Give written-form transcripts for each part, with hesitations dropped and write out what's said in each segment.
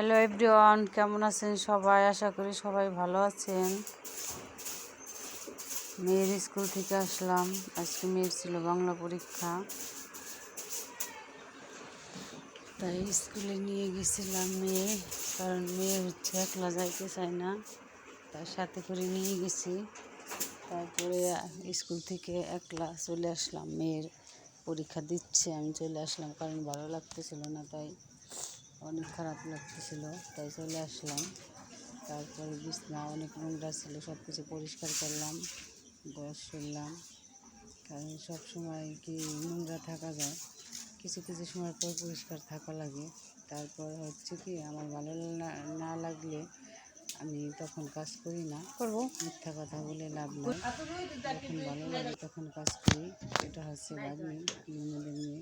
Hello everyone, কেমন আছেন সবাই? আশা করি সবাই ভালো আছেন। মেয়ের স্কুল থেকে আসলাম। আজকে মেয়ের ছিল বাংলা পরীক্ষা, তাই স্কুলে নিয়ে গেছিলাম মেয়ে, কারণ মেয়ে একলা যাইতে চায় না, তার সাথে করে নিয়ে গেছি। তারপরে স্কুল থেকে একলা চলে আসলাম। মেয়ের পরীক্ষা দিচ্ছে, আমি চলে আসলাম, কারণ ভালো লাগতেছিল না, তাই অনেক খারাপ লাগতেছিল, তাই চলে আসলাম। তারপরে বিছনা অনেক নোংরা ছিল, সব কিছু পরিষ্কার করলাম, গ্যাস করলাম, কারণ সব সময় কি নোংরা থাকা যায়, কিছু কিছু সময় পর পরিষ্কার থাকা লাগে। তারপর হচ্ছে কি, আমার ভালো না লাগলে আমি তখন কাজ করি না, মিথ্যা কথা বলে লাভ নেই। যখন ভালো লাগে তখন কাজ করি। এটা হচ্ছে ভাগ্নি মেয়েদের মেয়ে,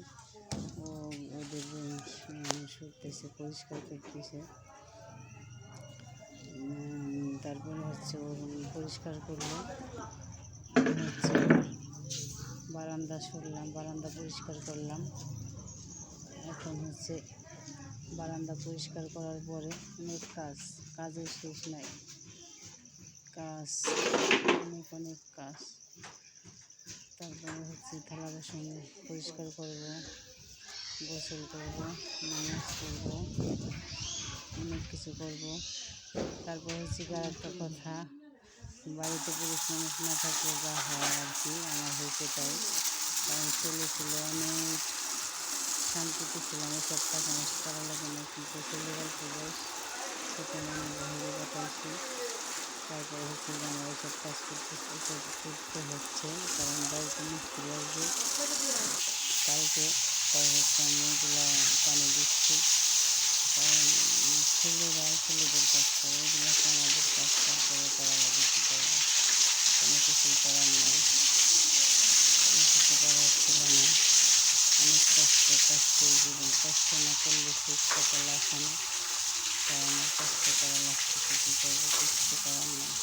ওদের শুকতেছে, পরিষ্কার করতেছে। তারপরে হচ্ছে ও পরিষ্কার করলো, হচ্ছে বারান্দা সরলাম, বারান্দা পরিষ্কার করলাম। এখন হচ্ছে বারান্দা পরিষ্কার করার পরে অনেক কাজের শেষ নাই, কাজ অনেক কাজ। তারপরে হচ্ছে থালা বাসন পরিষ্কার করব, গোসল করব, নামাজ পড়ব, অনেক কিছু করব। তারপর হচ্ছে কি, আর একটা কথা, বাড়িতে পুরুষ মানুষ না থাকলে যা হয় আর কি, আমার হয়েছে তাই। কারণ ছেলে ছিল, অনেক শান্তিতে ছিলাম, এসব কাজ আমার করা লাগে না, কিন্তু ছেলে অল্প বয়স, সেখানে আমি বাইরে পাঠাইছি। তারপরে হচ্ছে যে আমার এসব কাজ করতে হচ্ছে, কারণ বাড়িতে মিস্ত্রি আসবে কালকে, তাই হচ্ছে আমি এগুলো পানি দিচ্ছি। কারণ ছেলেদের কাজ করে, এগুলোকে আমাদের কাজ তারপরে করা লাগে, কী করবো, কোনো কিছুই করার নাই, কোনো কিছু করার ছিল না। অনেক কষ্টের জীবন, কষ্ট না করলে সুখ সকালে আসে না, তাই আমার কষ্ট করা লাগতেছে, কী করবো, কিছু করার নেই।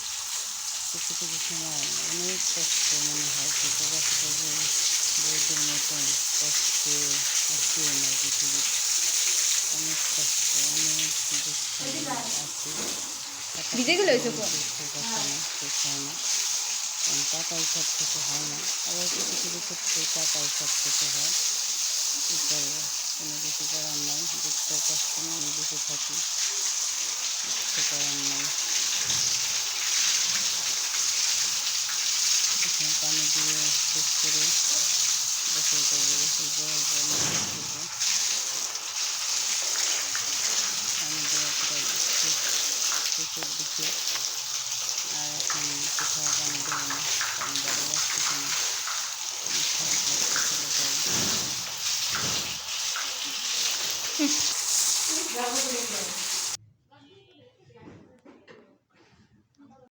কিছু কিছু সময় অনেক কষ্ট মনে হয়, যে প্রবাসী বউদের মতন কষ্টে আসিও না পৃথিবী। অনেক কষ্ট, অনেক দুঃখ আছে, সুখ আসে না, সুখ হয় না, কারণ টাকাই সব কিছু হয় না। আবার কিছু কিছু ক্ষেত্রে টাকাই সব কিছু হয়, কী করবো, কোনো কিছু করার নাই। দুঃখ কষ্ট নিয়ে বেঁচে থাকি, কিছু করার নাই। এখন পানি দিয়ে শেষ করে গোসল করবো, গোসল করার পর নামাজ পড়বো। পানি দেওয়া প্রায় শেষের দিকে, আর এখন কোথাও পানি দেবো না, কারণ ভালো লাগতেছে না, অনেক খারাপ লাগতেছিল তাই।